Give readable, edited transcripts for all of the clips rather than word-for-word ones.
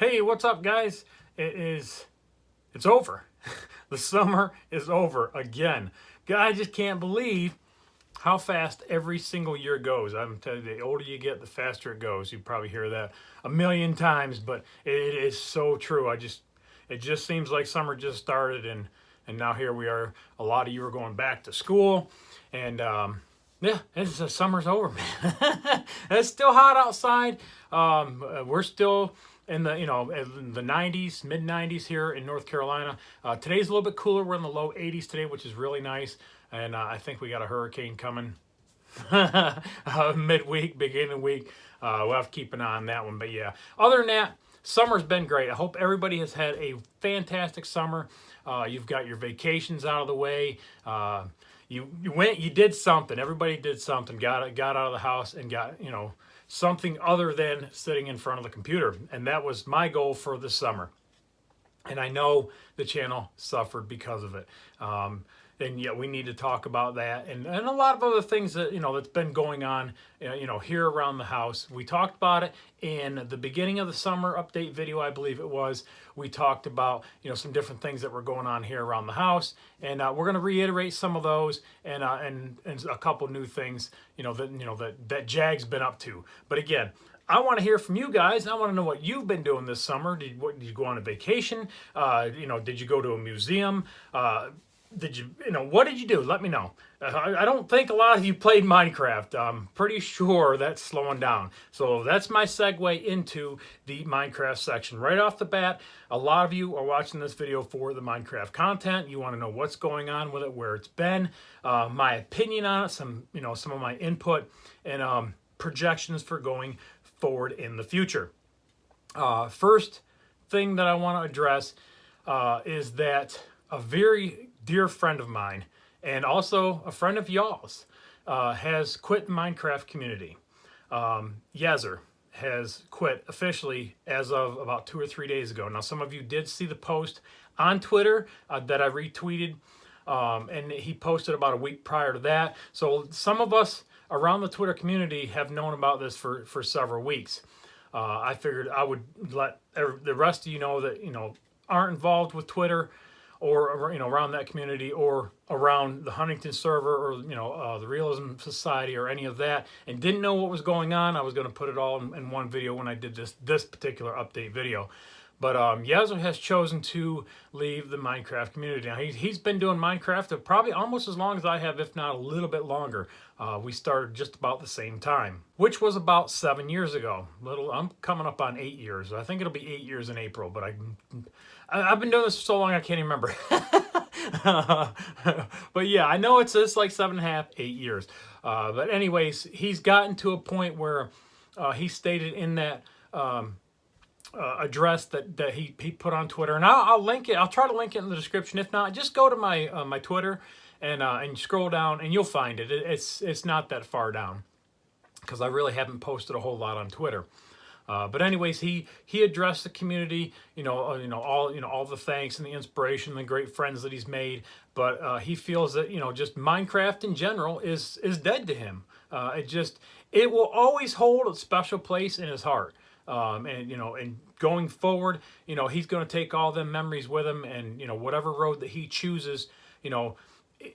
Hey, what's up, guys? It's over. The summer is over again. I just can't believe how fast every single year goes. I'm telling you, the older you get, the faster it goes. You probably hear that a million times, but it is so true. It just seems like summer just started, and now here we are. A lot of you are going back to school, and yeah, summer's over, man. It's still hot outside. We're still in the 90s, mid 90s here in North Carolina. Today's a little bit cooler. We're in the low 80s today, which is really nice. And I think we got a hurricane coming midweek, beginning of the week. We'll have to keep an eye on that one. But yeah, other than that, summer's been great. I hope everybody has had a fantastic summer. You've got your vacations out of the way. You went, you did something. Everybody did something. Got out of the house and got something other than sitting in front of the computer. And that was my goal for the summer. And I know the channel suffered because of it. And yet we need to talk about that and a lot of other things that that's been going on here around the house. We talked about it in the beginning of the summer update video, I believe it was. We talked about some different things that were going on here around the house, and we're going to reiterate some of those and a couple new things that Jag's been up to. But again, I want to hear from you guys. I want to know what you've been doing this summer. Did you go on a vacation? Did you go to a museum? What did you do? Let me know. I don't think a lot of you played Minecraft. I'm pretty sure that's slowing down. So that's my segue into the Minecraft section. Right off the bat, a lot of you are watching this video for the Minecraft content. You want to know what's going on with it, where it's been, my opinion on it, some of my input, and projections for going forward in the future. First thing that I want to address is that a very dear friend of mine, and also a friend of y'all's, has quit the Minecraft community. Yezer has quit officially as of about 2 or 3 days ago. Now, some of you did see the post on Twitter that I retweeted, and he posted about a week prior to that. So some of us around the Twitter community have known about this for several weeks. I figured I would let the rest of you know that aren't involved with Twitter, or around that community, or around the Huntington server, or the Realism Society, or any of that, and didn't know what was going on. I was going to put it all in one video when I did this particular update video. But Yezer has chosen to leave the Minecraft community. Now, he's been doing Minecraft probably almost as long as I have, if not a little bit longer. We started just about the same time, which was about 7 years ago. I'm coming up on 8 years. I think it'll be 8 years in April, but I've been doing this for so long I can't even remember. But yeah, I know it's just like 7.5, 8 years. But anyways, he's gotten to a point where he stated in that address that he put on Twitter, and I'll link it. I'll try to link it in the description. If not, just go to my my Twitter and scroll down, and you'll find it. It's not that far down, because I really haven't posted a whole lot on Twitter. But anyways, he addressed the community, all the thanks and the inspiration and the great friends that he's made. But he feels that just Minecraft in general is dead to him. It will always hold a special place in his heart. And going forward, he's going to take all them memories with him, and whatever road that he chooses,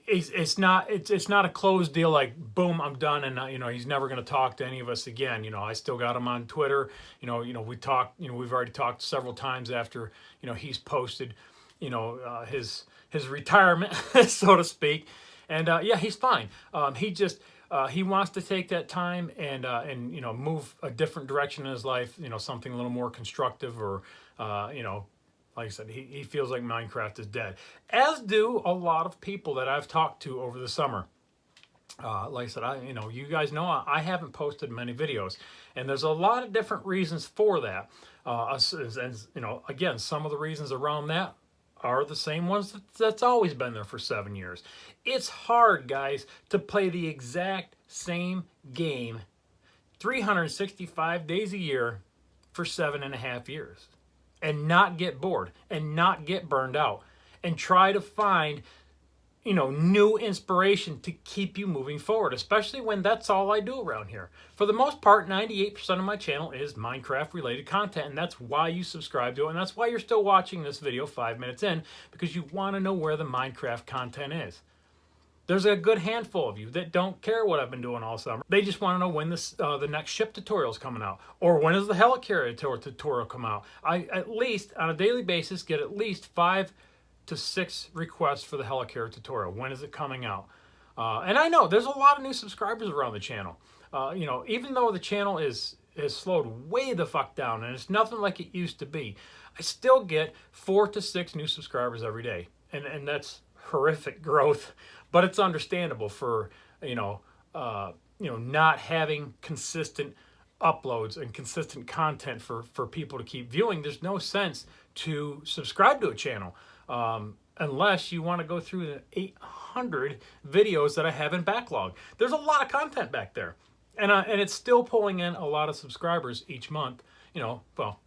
it's not a closed deal, like boom, I'm done, and he's never going to talk to any of us again. I still got him on Twitter. We talked. We've already talked several times after he's posted his retirement, so to speak. And yeah, he's fine. He wants to take that time and move a different direction in his life, something a little more constructive, or like I said, he feels like Minecraft is dead, as do a lot of people that I've talked to over the summer. Like I said, you guys know I haven't posted many videos, and there's a lot of different reasons for that. And again, some of the reasons around that are the same ones that's always been there for 7 years. It's hard, guys, to play the exact same game 365 days a year for 7.5 years and not get bored and not get burned out, and try to find new inspiration to keep you moving forward, especially when that's all I do around here. For the most part, 98% of my channel is Minecraft related content, and that's why you subscribe to it, and that's why you're still watching this video 5 minutes in, because you want to know where the Minecraft content is. There's a good handful of you that don't care what I've been doing all summer. They just want to know when the next ship tutorial is coming out, or when does the helicarrier tutorial come out. I, at least on a daily basis, get at least 5 to 6 requests for the helicarrier tutorial. When is it coming out? And I know there's a lot of new subscribers around the channel. Even though the channel has slowed way the fuck down and it's nothing like it used to be, I still get 4 to 6 new subscribers every day, and that's horrific growth. But it's understandable for not having consistent uploads and consistent content for people to keep viewing. There's no sense to subscribe to a channel unless you want to go through the 800 videos that I have in backlog. There's a lot of content back there, and it's still pulling in a lot of subscribers each month. Well,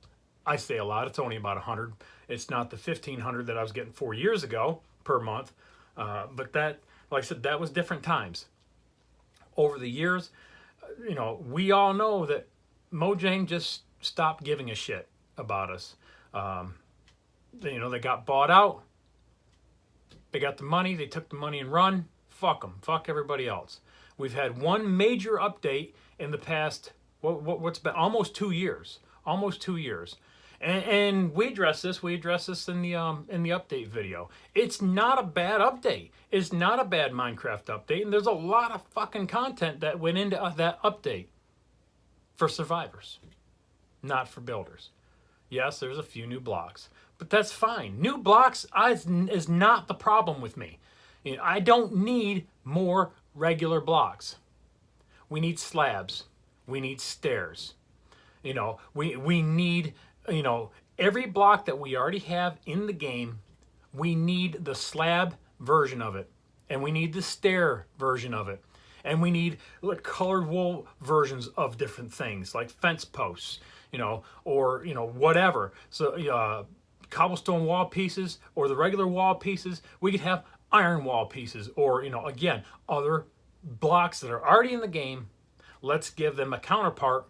I say a lot. It's only about 100. It's not the 1,500 that I was getting 4 years ago per month. But that, like I said, that was different times. Over the years, we all know that Mojang just stopped giving a shit about us. They got bought out. They got the money. They took the money and run. Fuck them. Fuck everybody else. We've had one major update in the past, what's been almost 2 years. Almost 2 years. And we address this in the update video. It's not a bad update. It's not a bad Minecraft update, and there's a lot of fucking content that went into that update for survivors, not for builders. Yes, there's a few new blocks, but that's fine. New blocks is not the problem with me. I don't need more regular blocks. We need slabs. We need stairs. We need every block that we already have in the game, we need the slab version of it, and we need the stair version of it, and we need colored wool versions of different things like fence posts, or whatever. So cobblestone wall pieces or the regular wall pieces. We could have iron wall pieces, or again, other blocks that are already in the game. Let's give them a counterpart,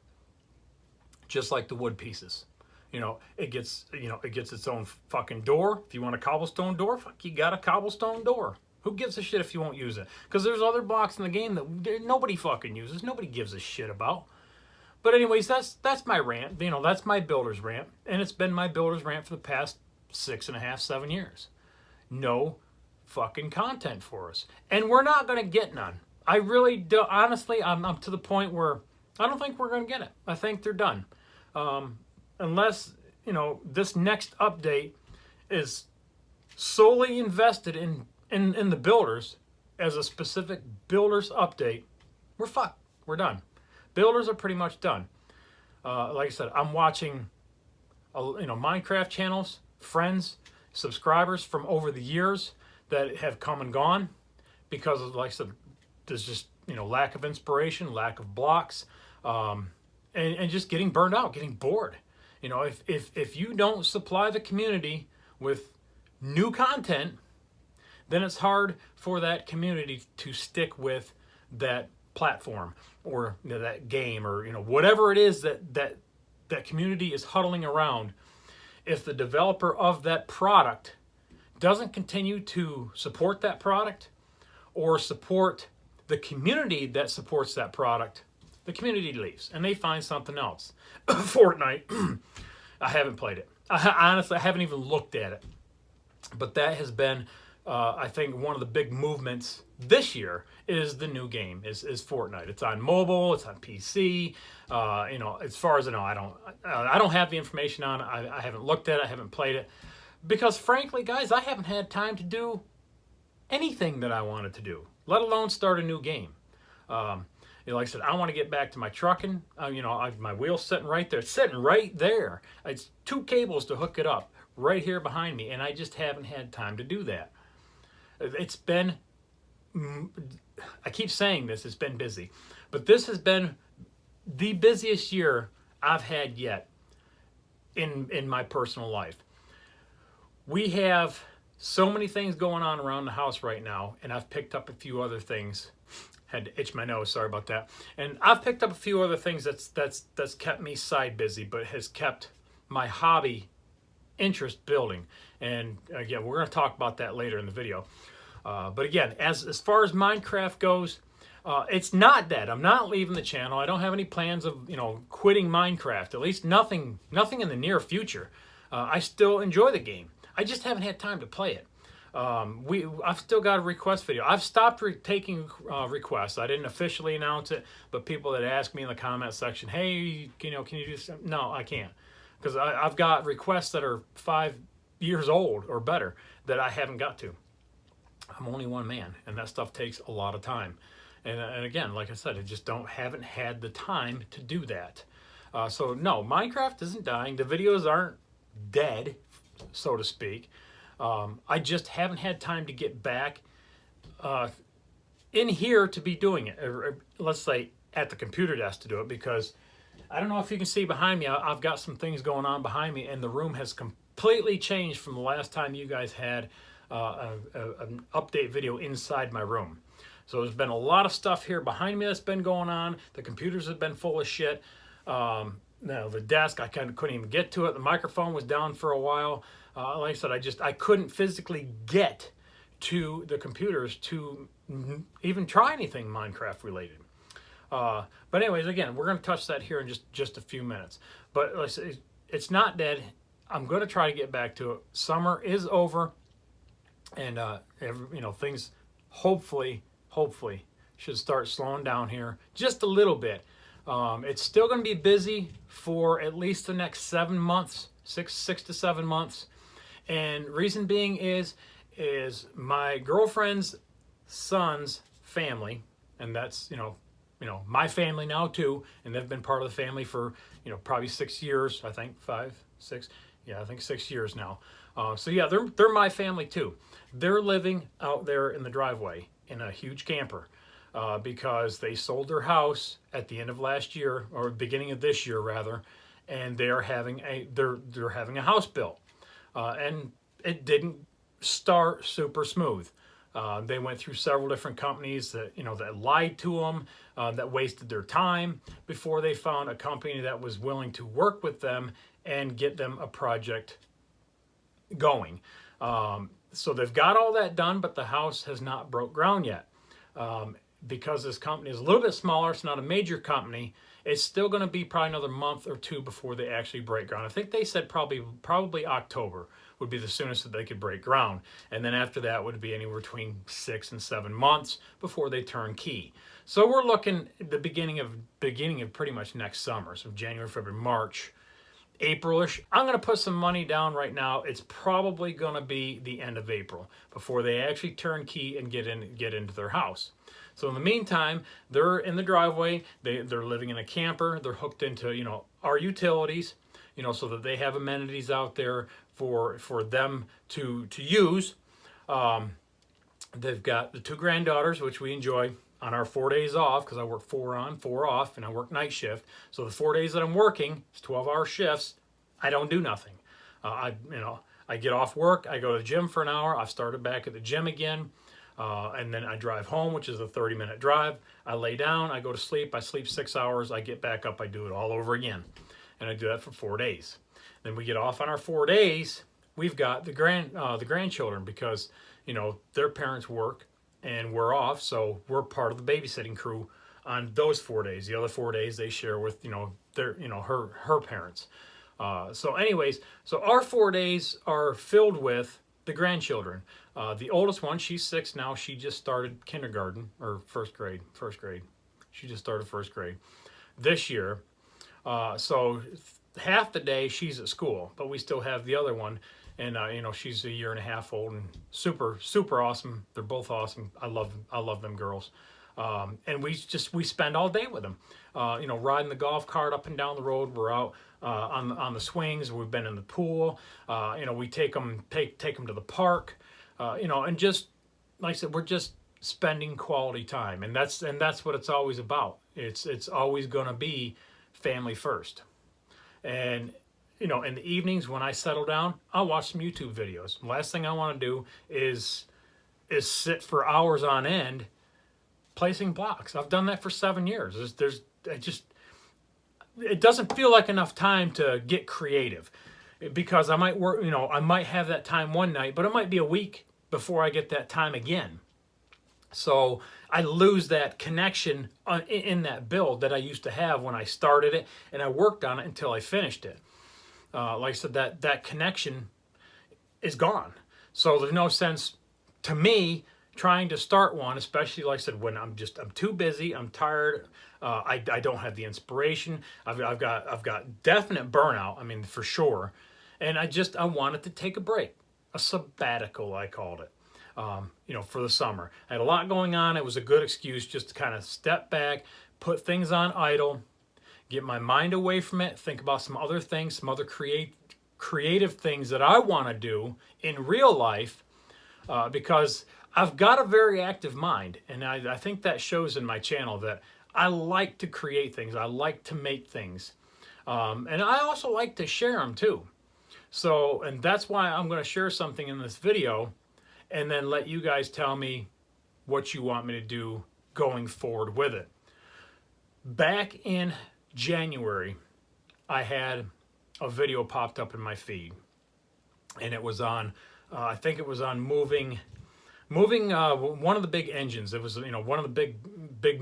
just like the wood pieces. It gets its own fucking door. If you want a cobblestone door, fuck, you got a cobblestone door. Who gives a shit if you won't use it? Because there's other blocks in the game that nobody fucking uses. Nobody gives a shit about. But anyways, that's my rant. That's my builder's rant. And it's been my builder's rant for the past 6.5, 7 years. No fucking content for us. And we're not going to get none. I really do. Honestly, I'm to the point where I don't think we're going to get it. I think they're done. Unless, this next update is solely invested in the builders as a specific builders update, we're fucked. We're done. Builders are pretty much done. Like I said, I'm watching, Minecraft channels, friends, subscribers from over the years that have come and gone because of, like I said, there's just, lack of inspiration, lack of blocks, and just getting burned out, getting bored. If you don't supply the community with new content, then it's hard for that community to stick with that platform or that game or whatever it is that community is huddling around. If the developer of that product doesn't continue to support that product or support the community that supports that product, the community leaves and they find something else. Fortnite, I haven't played it. Honestly, I haven't even looked at it. But that has been, I think, one of the big movements this year is the new game, is Fortnite. It's on mobile, it's on PC. As far as I know, I don't have the information on it. I haven't looked at it, I haven't played it. Because frankly, guys, I haven't had time to do anything that I wanted to do, let alone start a new game. Like I said, I want to get back to my trucking. My wheel's sitting right there. It's sitting right there. It's 2 cables to hook it up right here behind me, and I just haven't had time to do that. It's been, I keep saying this, it's been busy. But this has been the busiest year I've had yet in my personal life. We have so many things going on around the house right now, and I've picked up a few other things. Had to itch my nose, sorry about that. And I've picked up a few other things that's kept me side busy, but has kept my hobby interest building. And again, we're going to talk about that later in the video. But again, as far as Minecraft goes, it's not dead. I'm not leaving the channel. I don't have any plans of quitting Minecraft. At least nothing in the near future. I still enjoy the game. I just haven't had time to play it. I've still got a request video. I've stopped taking requests. I didn't officially announce it, but people that ask me in the comment section, hey, can you do something? No, I can't, because I've got requests that are 5 years old or better that I haven't got to. I'm only one man, and that stuff takes a lot of time. And again, like I said, haven't had the time to do that. So no, Minecraft isn't dying. The videos aren't dead, so to speak. I just haven't had time to get back in here to be doing it. Or let's say at the computer desk to do it, because I don't know if you can see behind me. I've got some things going on behind me, and the room has completely changed from the last time you guys had an update video inside my room. So there's been a lot of stuff here behind me that's been going on. The computers have been full of shit. Now the desk, I kind of couldn't even get to it. The microphone was down for a while. Like I said, I couldn't physically get to the computers to even try anything Minecraft related. But anyways, again, we're going to touch that here in just a few minutes. But like I said, it's not dead. I'm going to try to get back to it. Summer is over, and things hopefully should start slowing down here just a little bit. It's still going to be busy for at least the next 7 months, six to 7 months. And reason being is my girlfriend's son's family, and that's my family now too, and they've been part of the family for probably 6 years, I think 5, 6, yeah, I think 6 years now. So yeah, they're my family too. They're living out there in the driveway in a huge camper. Because they sold their house at the end of last year, or beginning of this year rather, and they're having a house built, and it didn't start super smooth. They went through several different companies that lied to them, that wasted their time before they found a company that was willing to work with them and get them a project going. So they've got all that done, but the house has not broke ground yet. Because this company is a little bit smaller, it's not a major company, it's still going to be probably another month or two before they actually break ground. I think they said probably October would be the soonest that they could break ground. And then after that would be anywhere between 6 and 7 months before they turn key. So we're looking at the beginning of pretty much next summer. So January, February, March, April-ish. I'm going to put some money down right now. It's probably going to be the end of April before they actually turn key and get into their house. So in the meantime, they're in the driveway. They're living in a camper. They're hooked into our utilities, so that they have amenities out there for them to use. They've got the 2 granddaughters, which we enjoy on our 4 days off, because I work 4 on, 4 off, and I work night shift. So the 4 days that I'm working, it's 12-hour shifts. I don't do nothing. I get off work. I go to the gym for an hour. I've started back at the gym again. And then I drive home, which is a 30-minute drive. I lay down, I go to sleep, I sleep 6 hours, I get back up, I do it all over again. And I do that for 4 days. Then we get off on our 4 days, we've got the grandchildren, because, their parents work and we're off, so we're part of the babysitting crew on those 4 days. The other 4 days they share with, her parents. So anyways, so our 4 days are filled with the grandchildren. The oldest one, she's 6 now. She just started kindergarten, or first grade. She just started first grade this year. So half the day she's at school, but we still have the other one. And, she's 1.5 years old and super, super awesome. They're both awesome. I love them girls. And we spend all day with them, riding the golf cart up and down the road. We're out on the swings. We've been in the pool. We take them to the park, and just like I said, we're just spending quality time, and that's what it's always about. It's always going to be family first, and in the evenings when I settle down, I'll watch some YouTube videos. Last thing I want to do is sit for hours on end placing blocks. I've done that for 7 years. It doesn't feel like enough time to get creative, because I might work, I might have that time one night, but it might be a week before I get that time again. So I lose that connection in that build that I used to have when I started it, and I worked on it until I finished it. Like I said, that connection is gone. So there's no sense to me trying to start one, especially like I said, when I'm too busy, I'm tired, I don't have the inspiration. I've got definite burnout. I mean, for sure. And I wanted to take a break, a sabbatical, I called it. For the summer. I had a lot going on. It was a good excuse just to kind of step back, put things on idle, get my mind away from it, think about some other things, some other creative things that I want to do in real life, because I've got a very active mind, and I think that shows in my channel that I like to create things. I like to make things. And I also like to share them too. So, and that's why I'm going to share something in this video and then let you guys tell me what you want me to do going forward with it. Back in January, I had a video popped up in my feed, and it was on, I think it was on moving one of the big engines. It was, one of the big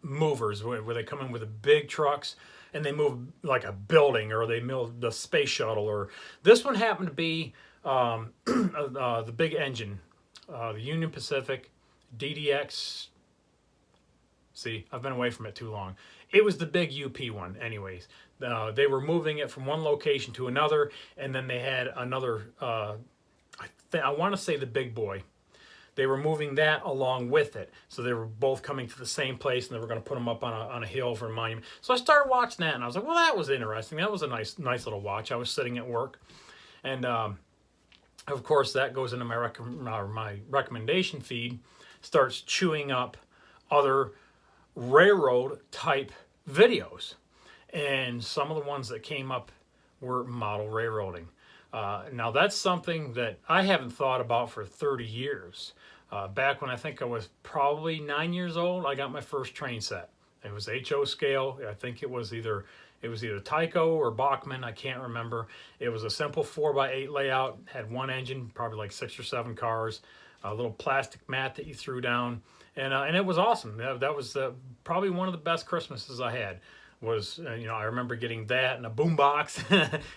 movers where they come in with the big trucks and they move like a building, or they move the space shuttle, or this one happened to be the big engine, the Union Pacific DDX. See, I've been away from it too long. It was the big UP one anyways. They were moving it from one location to another, and then they had another, I want to say the big boy. They were moving that along with it. So they were both coming to the same place, and they were going to put them up on a hill for a monument. So I started watching that, and I was like, well, that was interesting. That was a nice little watch. I was sitting at work, and of course, that goes into my recommendation feed, starts chewing up other railroad type videos. And some of the ones that came up were model railroading. Now that's something that I haven't thought about for 30 years. Back when I think I was probably 9 years old, I got my first train set. It was HO scale. I think it was either Tyco or Bachmann. I can't remember. It was a simple 4x8 layout. Had one engine, probably like 6 or 7 cars. A little plastic mat that you threw down, and it was awesome. That was probably one of the best Christmases I had. Was I remember getting that and a boombox.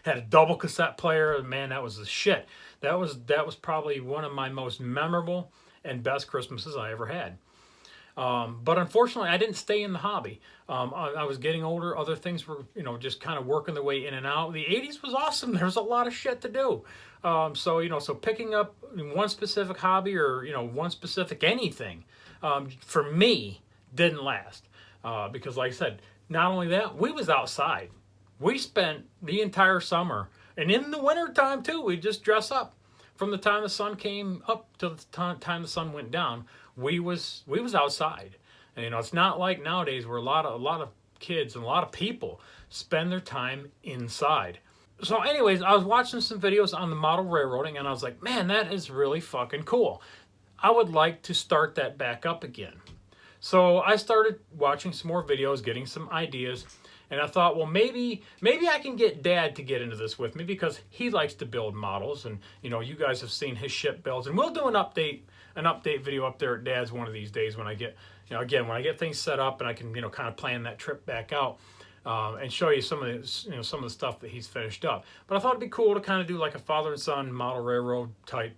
Had a double cassette player. Man, that was the shit. That was probably one of my most memorable and best Christmases I ever had. But unfortunately, I didn't stay in the hobby. I was getting older. Other things were, just kind of working their way in and out. The 80s was awesome. There was a lot of shit to do. So picking up one specific hobby or, one specific anything, for me, didn't last. Because like I said, not only that, we was outside. We spent the entire summer, and in the winter time too, we just dress up. From the time the sun came up to the time the sun went down, we was outside. And it's not like nowadays where a lot of kids and a lot of people spend their time inside. So anyways, I was watching some videos on the model railroading, and I was like, man, that is really fucking cool. I would like to start that back up again. So I started watching some more videos, getting some ideas, and I thought, well, maybe I can get Dad to get into this with me, because he likes to build models, and you guys have seen his ship builds, and we'll do an update video up there at Dad's one of these days when I get, again, when I get things set up and I can, kind of plan that trip back out, and show you some of the, some of the stuff that he's finished up. But I thought it'd be cool to kind of do like a father and son model railroad type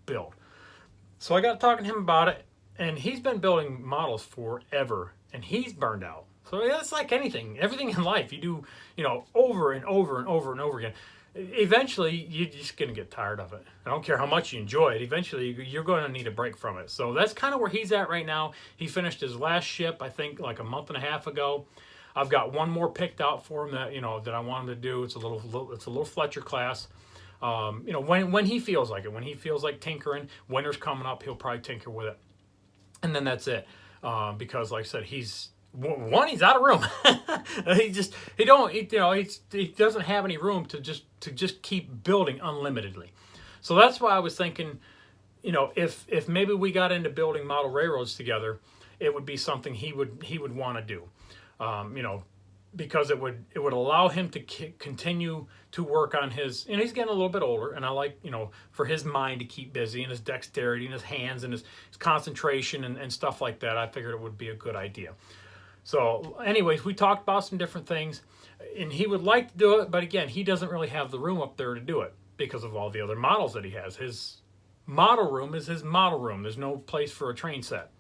build. So I got talking to him about it. And he's been building models forever, and he's burned out. So it's like anything, everything in life you do, over and over and over and over again. Eventually, you're just going to get tired of it. I don't care how much you enjoy it. Eventually, you're going to need a break from it. So that's kind of where he's at right now. He finished his last ship, I think, like a month and a half ago. I've got one more picked out for him that that I wanted to do. It's a little Fletcher class. When he feels like it, when he feels like tinkering, winter's coming up, he'll probably tinker with it. And then that's it, because like I said, he's one, he's out of room. He doesn't have any room to just keep building unlimitedly. So that's why I was thinking, if maybe we got into building model railroads together, it would be something he would want to do. Because it would allow him to continue to work on his, and he's getting a little bit older, and I like, for his mind to keep busy, and his dexterity and his hands and his concentration and stuff like that. I figured it would be a good idea. So anyways, we talked about some different things, and he would like to do it, but again, he doesn't really have the room up there to do it because of all the other models that he has. His model room is his model room. There's no place for a train set.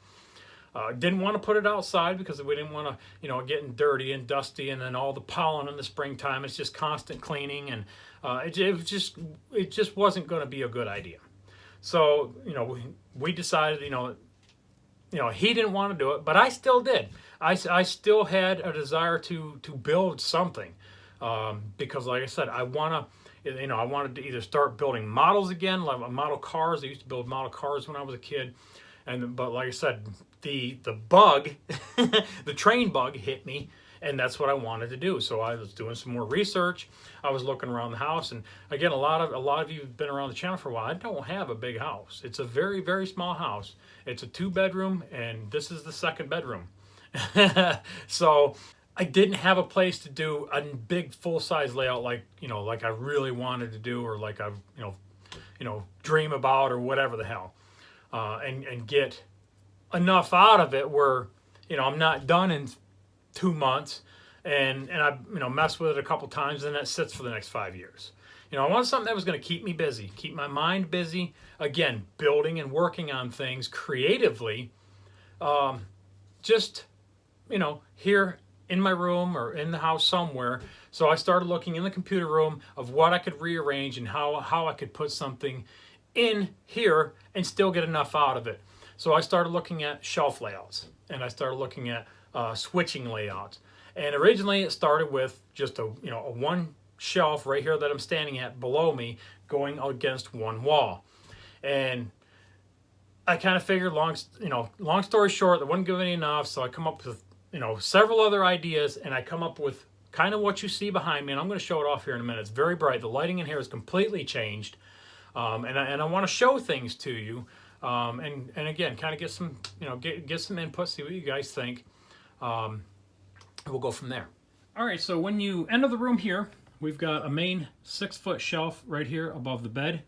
Didn't want to put it outside because we didn't want to, getting dirty and dusty, and then all the pollen in the springtime. It's just constant cleaning, and it just wasn't going to be a good idea. So we decided, he didn't want to do it, but I still did. I still had a desire to build something, because like I said, I wanted to either start building models again, like model cars. I used to build model cars when I was a kid. But like I said, the bug, the train bug hit me, and that's what I wanted to do. So I was doing some more research. I was looking around the house, and again, a lot of you have been around the channel for a while. I don't have a big house. It's a very, very small house. It's a 2-bedroom, and this is the 2nd bedroom. So I didn't have a place to do a big full-size layout like I really wanted to do, or like I dream about, or whatever the hell. And get enough out of it where, I'm not done in 2 months, and I, mess with it a couple times, and that sits for the next 5 years. I wanted something that was going to keep me busy, keep my mind busy, again, building and working on things creatively, just, here in my room or in the house somewhere. So I started looking in the computer room of what I could rearrange and how I could put something in here and still get enough out of it. So I started looking at shelf layouts, and I started looking at switching layouts. And originally it started with just a one shelf right here that I'm standing at below me going against one wall. And I kind of figured, long story short, that wasn't giving enough, so I come up with several other ideas, and I come up with kind of what you see behind me, and I'm going to show it off here in a minute. It's very bright. The lighting in here has completely changed. And I want to show things to you, and again, kind of get some get some input, see what you guys think. We'll go from there. All right, so when you enter the room here, we've got a main 6-foot shelf right here above the bed,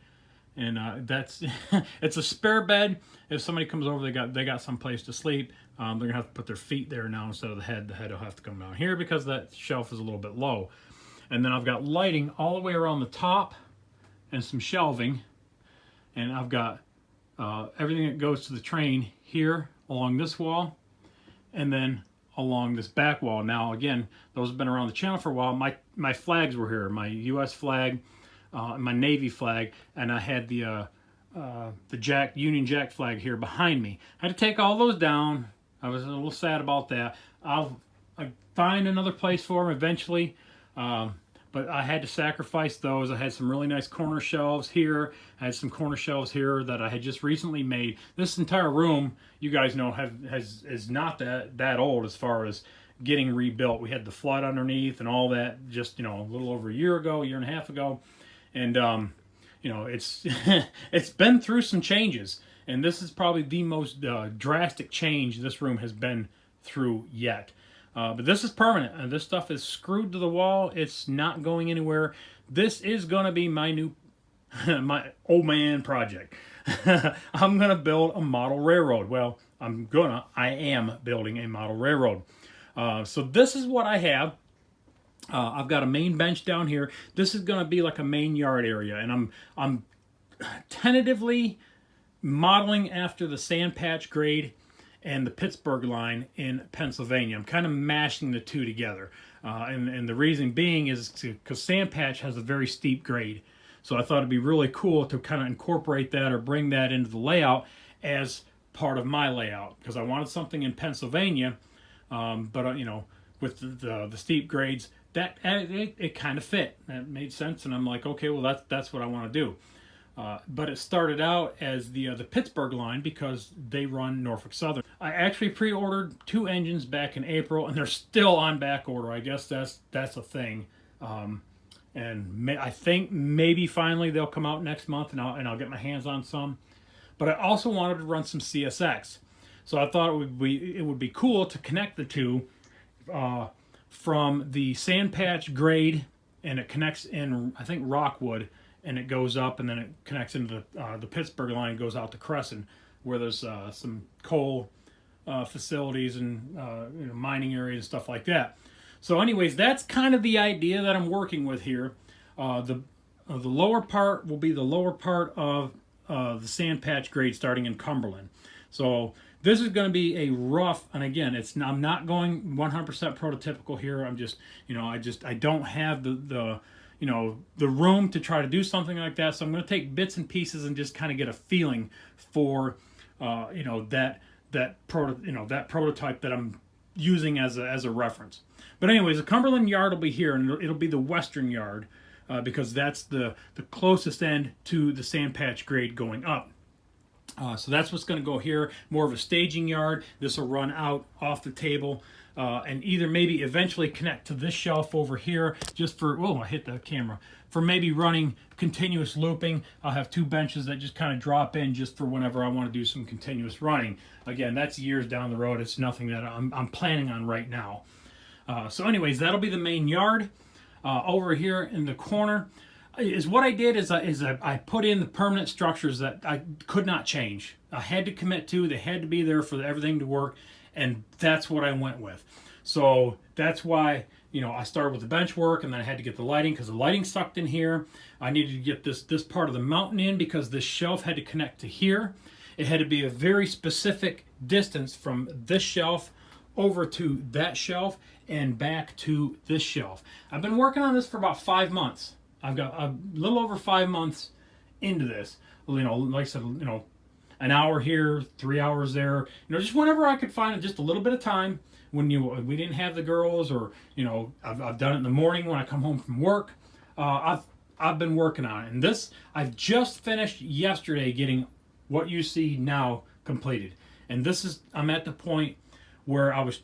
and that's it's a spare bed. If somebody comes over, they got some place to sleep. They're gonna have to put their feet there now instead of the head. The head will have to come down here because that shelf is a little bit low. And then I've got lighting all the way around the top, and some shelving, and I've got everything that goes to the train here along this wall, and then along this back wall. Now again, those have been around the channel for a while. My flags were here, my U.S. flag, my Navy flag, and I had the Union Jack flag here behind me. I had to take all those down. I was a little sad about that. I'll find another place for them eventually. But I had to sacrifice those. I had some really nice corner shelves here. I had some corner shelves here that I had just recently made. This entire room, you guys know, is not that old as far as getting rebuilt. We had the flood underneath and all that just, a little over a year and a half ago. And, it's it's been through some changes. And this is probably the most drastic change this room has been through yet. But this is permanent, and this stuff is screwed to the wall. It's not going anywhere. This is going to be my new, my old man project. I'm going to build a model railroad. Well, I am building a model railroad. So this is what I have. I've got a main bench down here. This is going to be like a main yard area, and I'm tentatively modeling after the Sand Patch grade and the Pittsburgh line in Pennsylvania. I'm kind of mashing the two together. And the reason being is because Sand Patch has a very steep grade. So I thought it'd be really cool to kind of incorporate that or bring that into the layout as part of my layout. Because I wanted something in Pennsylvania, but with the steep grades, it kind of fit. That made sense. And I'm like, okay, well, that's what I want to do. But it started out as the Pittsburgh line because they run Norfolk Southern. I actually pre-ordered 2 engines back in April, and they're still on back order. I guess that's a thing. I think maybe finally they'll come out next month, and I'll get my hands on some. But I also wanted to run some CSX, so I thought it would be cool to connect the two from the Sand Patch grade, and it connects in, I think, Rockwood, and it goes up, and then it connects into the Pittsburgh line and goes out to Crescent, where there's some coal facilities and mining areas and stuff like that. So anyways, that's kind of the idea that I'm working with here. The lower part will be the lower part of the Sand Patch grade starting in Cumberland. So this is going to be a rough, and again, I'm not going 100% prototypical here. I'm just, I don't have the room to try to do something like that. So I'm going to take bits and pieces and just kind of get a feeling for, that prototype that I'm using as a reference. But anyways, the Cumberland yard will be here, and it'll be the western yard because that's the closest end to the Sand Patch grade going up. So that's what's going to go here, more of a staging yard. This will run out off the table and either maybe eventually connect to this shelf over here just for, I hit the camera, for maybe running continuous looping. I'll have 2 benches that just kind of drop in just for whenever I want to do some continuous running. Again, that's years down the road. It's nothing that I'm planning on right now. So anyways, that'll be the main yard. Over here in the corner is what I did is I put in the permanent structures that I could not change. I had to commit to. They had to be there for everything to work, and that's what I went with. So that's why I started with the bench work, and then I had to get the lighting because the lighting sucked in here. I needed to get this part of the mountain in because this shelf had to connect to here. It had to be a very specific distance from this shelf over to that shelf and back to this shelf. I've been working on this for about 5 months. I've got a little over 5 months into this. Like I said, an hour here, 3 hours there. Just whenever I could find just a little bit of time when we didn't have the girls, or I've done it in the morning when I come home from work. I've been working on it, and this I've just finished yesterday getting what you see now completed. And I'm at the point where I was,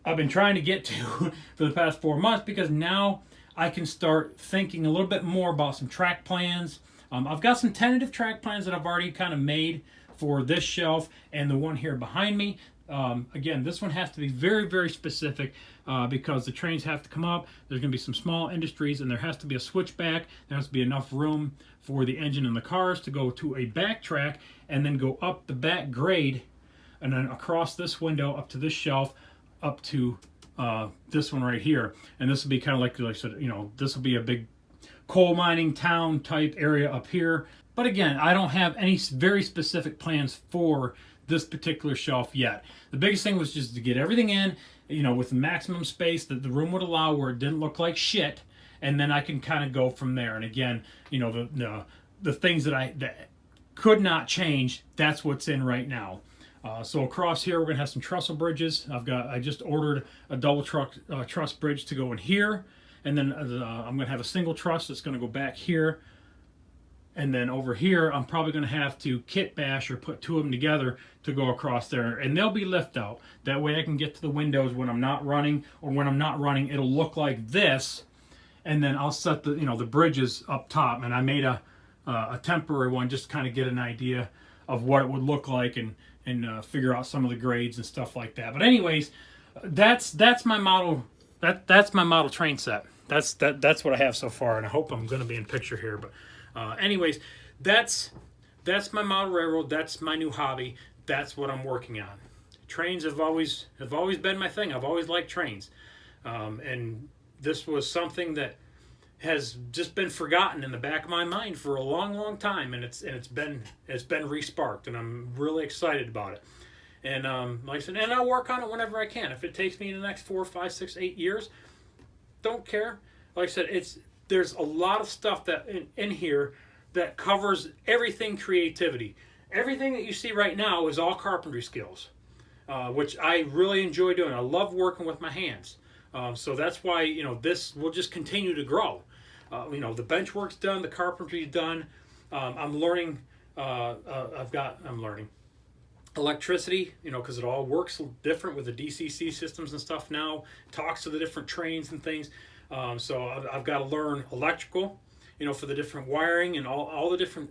I've been trying to get to for the past 4 months, because now I can start thinking a little bit more about some track plans. I've got some tentative track plans that I've already kind of made for this shelf and the one here behind me. Again, this one has to be very, very specific because the trains have to come up. There's going to be some small industries, and there has to be a switchback. There has to be enough room for the engine and the cars to go to a back track and then go up the back grade and then across this window up to this shelf up to this one right here. And this will be kind of like I said, this will be a big coal mining town type area up here. But again, I don't have any very specific plans for this particular shelf yet. The biggest thing was just to get everything in, with the maximum space that the room would allow, where it didn't look like shit, and then I can kind of go from there. And again, the things that could not change, that's what's in right now. So across here, we're gonna have some trestle bridges. I just ordered a double truss bridge to go in here, and then I'm gonna have a single truss that's gonna go back here. And then over here, I'm probably going to have to kit bash or put 2 of them together to go across there. And they'll be lift out. That way I can get to the windows when I'm not running, or when I'm not running, it'll look like this. And then I'll set the bridges up top. And I made a temporary one just to kind of get an idea of what it would look like and figure out some of the grades and stuff like that. But anyways, that's my model. That's my model train set. That's what I have so far. And I hope I'm going to be in picture here, but. Anyways, that's my model railroad. That's my new hobby. That's what I'm working on. Trains have always been my thing. I've always liked trains, and this was something that has just been forgotten in the back of my mind for a long, long time, and it's been resparked, and I'm really excited about it. And like I said, and I'll work on it whenever I can. If it takes me the next 4, 5, 6, 8 years, don't care. Like I said, there's a lot of stuff that in here that covers everything creativity. Everything that you see right now is all carpentry skills, which I really enjoy doing. I love working with my hands. So that's why, this will just continue to grow. The bench work's done, the carpentry's done. I'm learning. I'm learning electricity, because it all works different with the DCC systems and stuff now. Talks to the different trains and things. So I've got to learn electrical, for the different wiring and all the different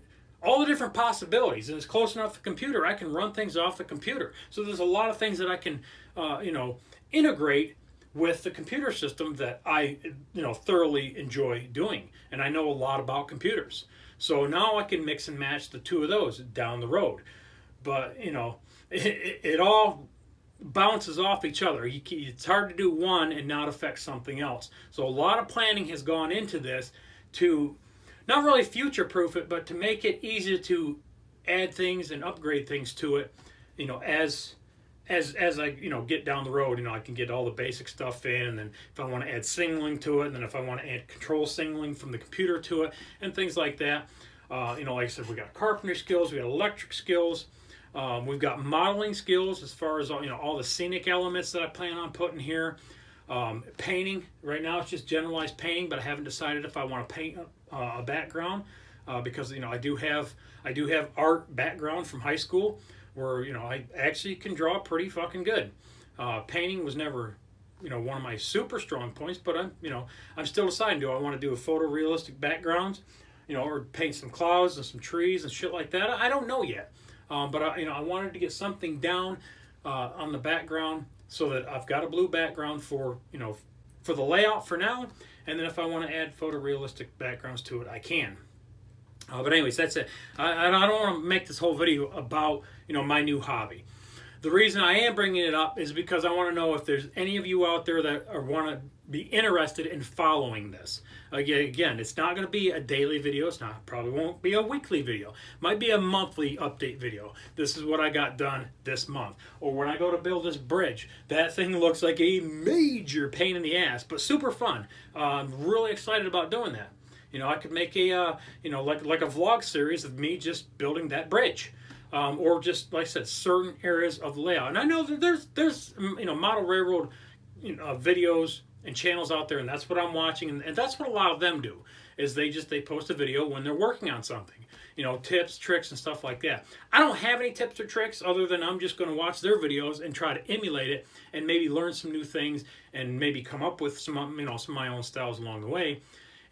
possibilities. And it's close enough to the computer. I can run things off the computer. So there's a lot of things that I can, integrate with the computer system that I, thoroughly enjoy doing. And I know a lot about computers. So now I can mix and match the two of those down the road. But, it all bounces off each other. It's hard to do one and not affect something else. So a lot of planning has gone into this to not really future-proof it, but to make it easier to add things and upgrade things to it, as I get down the road. I can get all the basic stuff in, and then if I want to add signaling to it, and then if I want to add control signaling from the computer to it, and things like that. Like I said, we got carpentry skills, we got electric skills, we've got modeling skills as far as all the scenic elements that I plan on putting here. Painting right now, it's just generalized painting, but I haven't decided if I want to paint a background, because I do have art background from high school, where I actually can draw pretty fucking good. Painting was never one of my super strong points, but I'm still deciding, do I want to do a photorealistic backgrounds, or paint some clouds and some trees and shit like that. I don't know yet, but I wanted to get something down on the background, so that I've got a blue background for for the layout for now, and then if I want to add photorealistic backgrounds to it, I can. But anyways, that's it. I don't want to make this whole video about my new hobby. The reason I am bringing it up is because I want to know if there's any of you out there that want to be interested in following this. Again, it's not going to be a daily video. Probably won't be a weekly video. Might be a monthly update video. This is what I got done this month. Or when I go to build this bridge, that thing looks like a major pain in the ass, but super fun. I'm really excited about doing that. I could make a like a vlog series of me just building that bridge. Or just, like I said, certain areas of the layout. And I know that there's model railroad videos and channels out there, and that's what I'm watching, and that's what a lot of them do, is they post a video when they're working on something. Tips, tricks, and stuff like that. I don't have any tips or tricks other than I'm just going to watch their videos and try to emulate it and maybe learn some new things and maybe come up with some of my own styles along the way.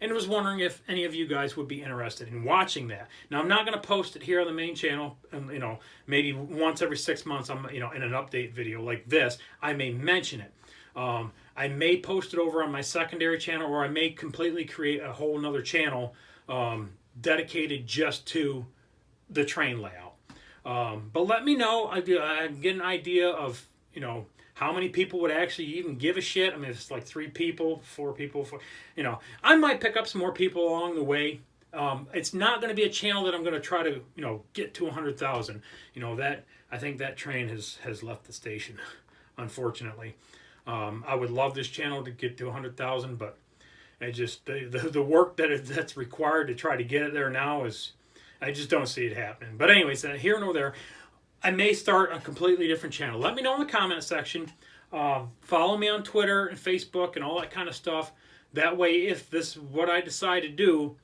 And I was wondering if any of you guys would be interested in watching that. Now, I'm not going to post it here on the main channel. And, maybe once every 6 months, I'm in an update video like this, I may mention it. I may post it over on my secondary channel, or I may completely create a whole nother channel dedicated just to the train layout. But let me know. I get an idea of how many people would actually even give a shit. I mean, if it's like 3 people, 4 people, I might pick up some more people along the way. It's not going to be a channel that I'm going to try to, get to 100,000. I think that train has left the station, unfortunately. I would love this channel to get to 100,000, but it just the work that's required to try to get it there now I just don't see it happening. But anyways, here and over there. I may start a completely different channel. Let me know in the comment section. Follow me on Twitter and Facebook and all that kind of stuff. That way, if this is what I decide to do,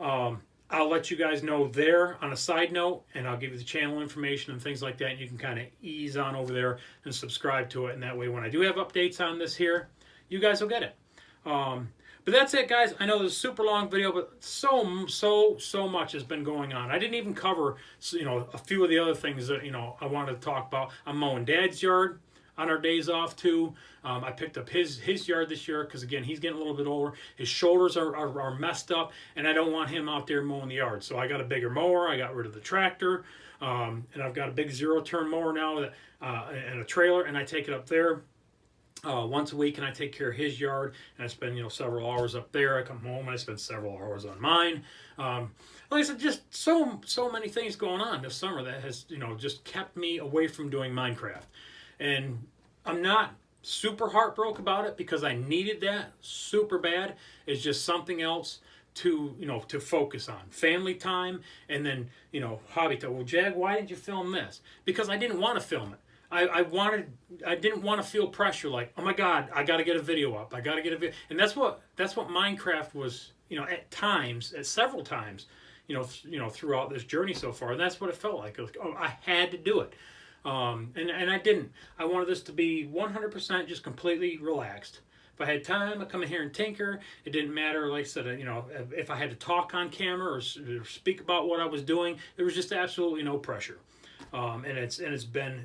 I'll let you guys know there on a side note, and I'll give you the channel information and things like that, and you can kind of ease on over there and subscribe to it. And that way, when I do have updates on this here, you guys will get it. But that's it, guys. I know this is a super long video, but so much has been going on. I didn't even cover, a few of the other things that, I wanted to talk about. I'm mowing Dad's yard on our days off, too. I picked up his yard this year because, again, he's getting a little bit older. His shoulders are messed up, and I don't want him out there mowing the yard. So I got a bigger mower. I got rid of the tractor, and I've got a big zero-turn mower now and a trailer, and I take it up there once a week, and I take care of his yard, and I spend several hours up there. I come home and I spend several hours on mine. Like I said, just so many things going on this summer that has just kept me away from doing Minecraft, and I'm not super heartbroken about it because I needed that super bad. It's just something else to to focus on, family time, and then hobby time. Well, Jag, why did you film this? Because I didn't want to film it. I didn't want to feel pressure like, oh my God, I got to get a video up. I got to get a video. And that's what Minecraft was, at times, at several times, throughout this journey so far. And that's what it felt like. It was, oh, I had to do it. And I didn't. I wanted this to be 100% just completely relaxed. If I had time, I'd come in here and tinker. It didn't matter, like I said, if I had to talk on camera or speak about what I was doing, there was just absolutely no pressure. And it's been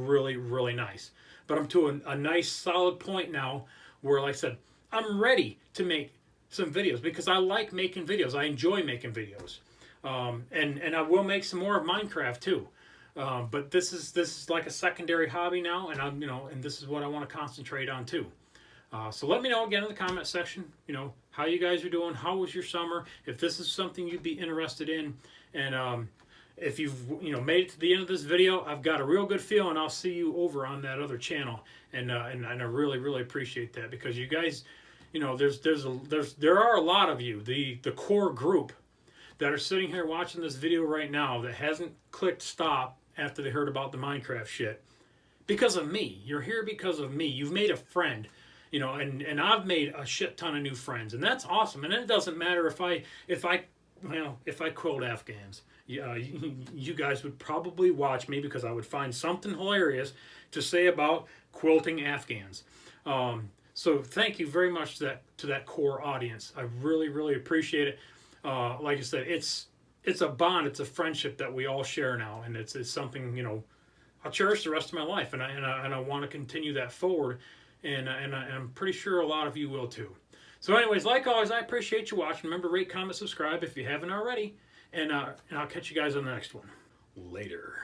really, really nice. But I'm to a nice solid point now where, like I said, I'm ready to make some videos because I like making videos. I enjoy making videos. And I will make some more of Minecraft too. But this is like a secondary hobby now, and and this is what I want to concentrate on too. So let me know again in the comment section, how you guys are doing. How was your summer? If this is something you'd be interested in, and if you've made it to the end of this video, I've got a real good feeling I'll see you over on that other channel, and I really, really appreciate that because you guys, there are a lot of you, the core group, that are sitting here watching this video right now that hasn't clicked stop after they heard about the Minecraft shit because of me. You're here because of me. You've made a friend. And I've made a shit ton of new friends, and that's awesome. And it doesn't matter if I quilled Afghans. You guys would probably watch me because I would find something hilarious to say about quilting Afghans. So thank you very much to that core audience. I really, really appreciate it. Like I said, it's a bond, it's a friendship that we all share now, and it's something I'll cherish the rest of my life, and I want to continue that forward. And I'm pretty sure a lot of you will too. So anyways, like always, I appreciate you watching. Remember, rate, comment, subscribe if you haven't already. And I'll catch you guys on the next one. Later.